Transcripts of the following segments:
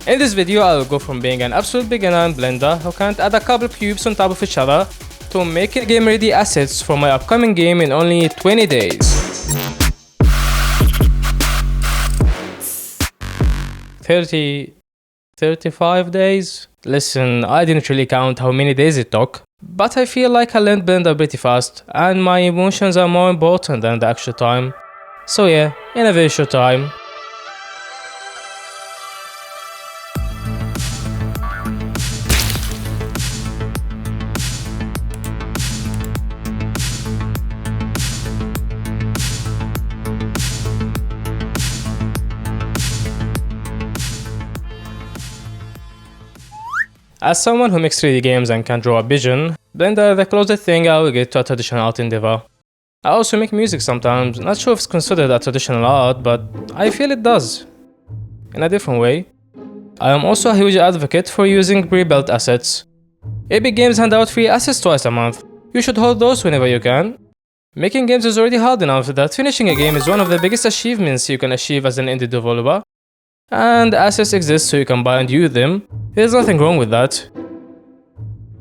In this video, I will go from being an absolute beginner in Blender who can't add a couple cubes on top of each other to making game ready assets for my upcoming game in only 20 days. 35 days? Listen, I didn't really count how many days it took, but I feel like I learned Blender pretty fast and my emotions are more important than the actual time. So yeah, in a very short time. As someone who makes 3D games and can draw a vision, Blender is the closest thing I will get to a traditional art endeavor. I also make music sometimes, not sure if it's considered a traditional art, but I feel it does. In a different way. I am also a huge advocate for using pre-built assets. Epic Games hand out free assets twice a month. You should hold those whenever you can. Making games is already hard enough that finishing a game is one of the biggest achievements you can achieve as an indie developer. And assets exist so you can buy and use them. There's nothing wrong with that.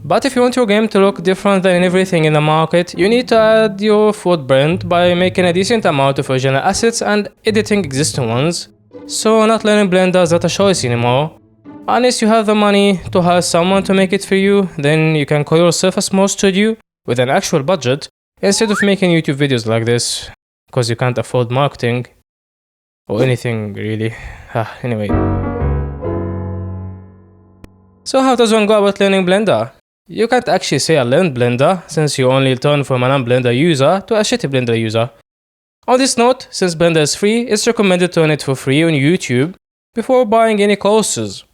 But if you want your game to look different than everything in the market, you need to add your footprint by making a decent amount of original assets and editing existing ones. So not learning Blender is not a choice anymore. Unless you have the money to hire someone to make it for you, then you can call yourself a small studio with an actual budget instead of making YouTube videos like this, because you can't afford marketing. Or anything really. Anyway. So how does one go about learning Blender? You can't actually say I learned Blender, since you only turn from a non-Blender user to a shitty Blender user. On this note, since Blender is free, it's recommended to learn it for free on YouTube before buying any courses.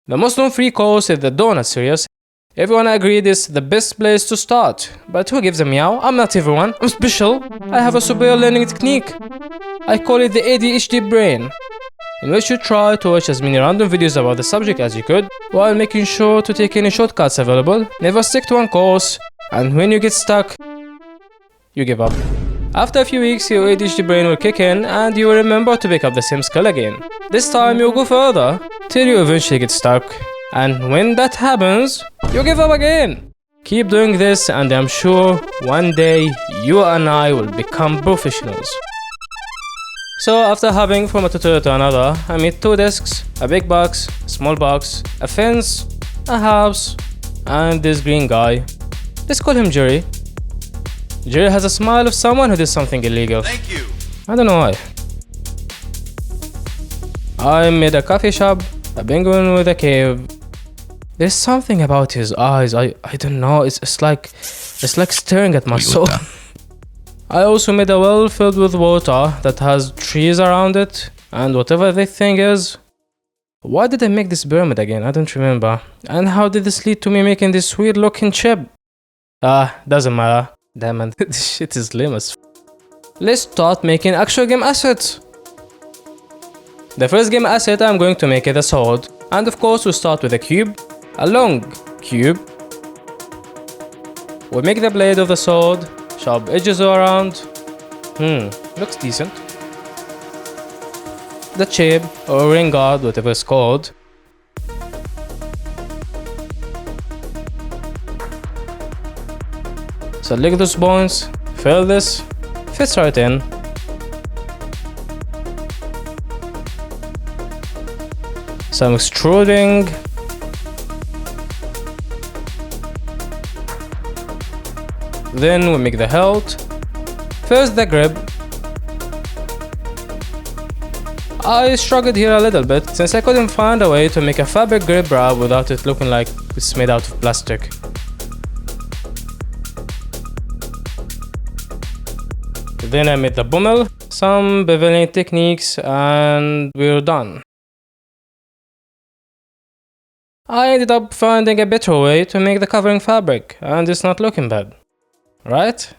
The most known free course is the Donut series. Everyone agreed it's the best place to start, but who gives a meow? I'm not everyone, I'm special. I have a superior learning technique. I call it the ADHD brain, in which you try to watch as many random videos about the subject as you could, while making sure to take any shortcuts available, never stick to one course, and when you get stuck, you give up. After a few weeks, your ADHD brain will kick in and you will remember to pick up the same skill again. This time you'll go further, till you eventually get stuck, and when that happens, you give up again. Keep doing this and I'm sure one day you and I will become professionals. So after hopping from a tutorial to another, I made 2 desks, a big box, a small box, a fence, a house, and this green guy. Let's call him Jerry. Jerry has a smile of someone who did something illegal. Thank you. I don't know why. I made a coffee shop, a penguin with a cave. There's something about his eyes, I don't know, it's like staring at my soul. I also made a well filled with water that has trees around it, and whatever this thing is. Why did I make this pyramid again? I don't remember. And how did this lead to me making this weird looking chip? Doesn't matter. Damn it, this shit is lame as f. Let's start making actual game assets. The first game asset I'm going to make is a sword. And of course we'll start with a cube. A long cube. We'll make the blade of the sword. Sharp edges all around. Looks decent. The shape, or ring guard, whatever it's called. Select those points, fill this, fits right in. Some extruding. Then we make the hilt. First the grip. I struggled here a little bit since I couldn't find a way to make a fabric grip wrap without it looking like it's made out of plastic. Then I made the pommel, some beveling techniques, and we're done. I ended up finding a better way to make the covering fabric, and it's not looking bad. Right?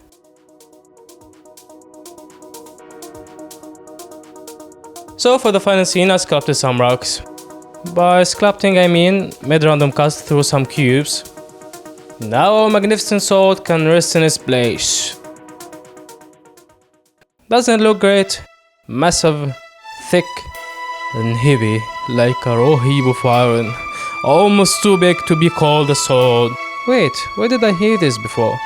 So for the final scene, I sculpted some rocks. By sculpting I mean made random cuts through some cubes. Now our magnificent sword can rest in its place. Doesn't it look great? Massive, thick, and heavy. like a raw heap of iron, almost too big to be called a sword. Wait, where did I hear this before?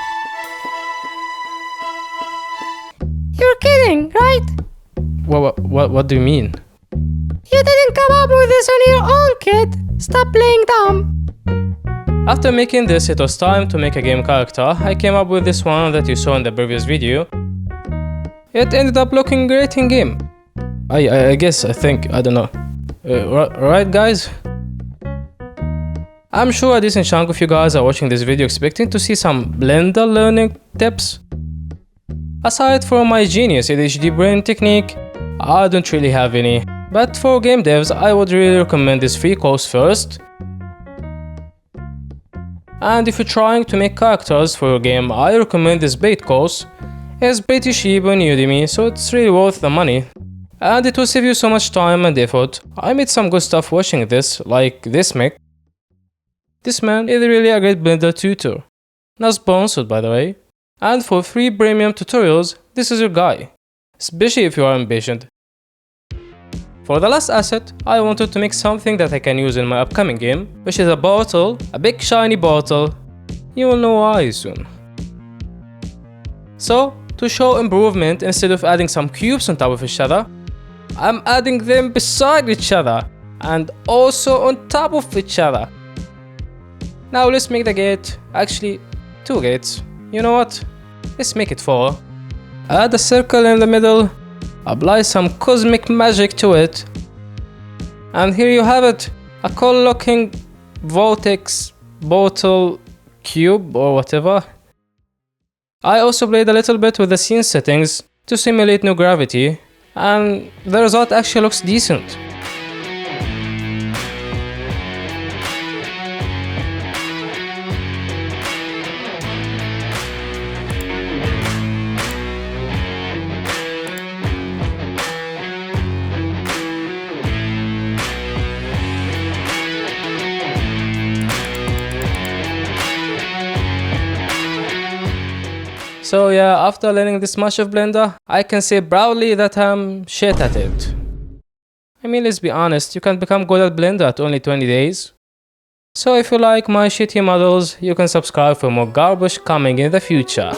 You're kidding, right? What do you mean? You didn't come up with this on your own, kid. Stop playing dumb. After making this, it was time to make a game character. I came up with this one that you saw in the previous video. It ended up looking great in game. I guess, I think, I don't know. Right guys? I'm sure a decent chunk of you guys are watching this video expecting to see some Blender learning tips. Aside from my genius ADHD brain technique, I don't really have any. But for game devs, I would really recommend this free course first. And if you're trying to make characters for your game, I recommend this paid course. It's pretty cheap on Udemy, so it's really worth the money. And it will save you so much time and effort. I made some good stuff watching this, like this mech. This man is really a great Blender tutor. Not sponsored, by the way. And for free premium tutorials, this is your guy. Especially if you are impatient. For the last asset, I wanted to make something that I can use in my upcoming game, which is a bottle, a big shiny bottle. You will know why soon. So, to show improvement, instead of adding some cubes on top of each other, I'm adding them beside each other, and also on top of each other. Now let's make the gate, actually 2 gates. You know what? Let's make it 4. Add a circle in the middle, apply some cosmic magic to it, and here you have it, a cool looking vortex bottle cube or whatever. I also played a little bit with the scene settings to simulate no gravity, and the result actually looks decent. So yeah, after learning this much of Blender, I can say proudly that I'm shit at it. I mean, let's be honest, you can't become good at Blender at only 20 days. So if you like my shitty models, you can subscribe for more garbage coming in the future.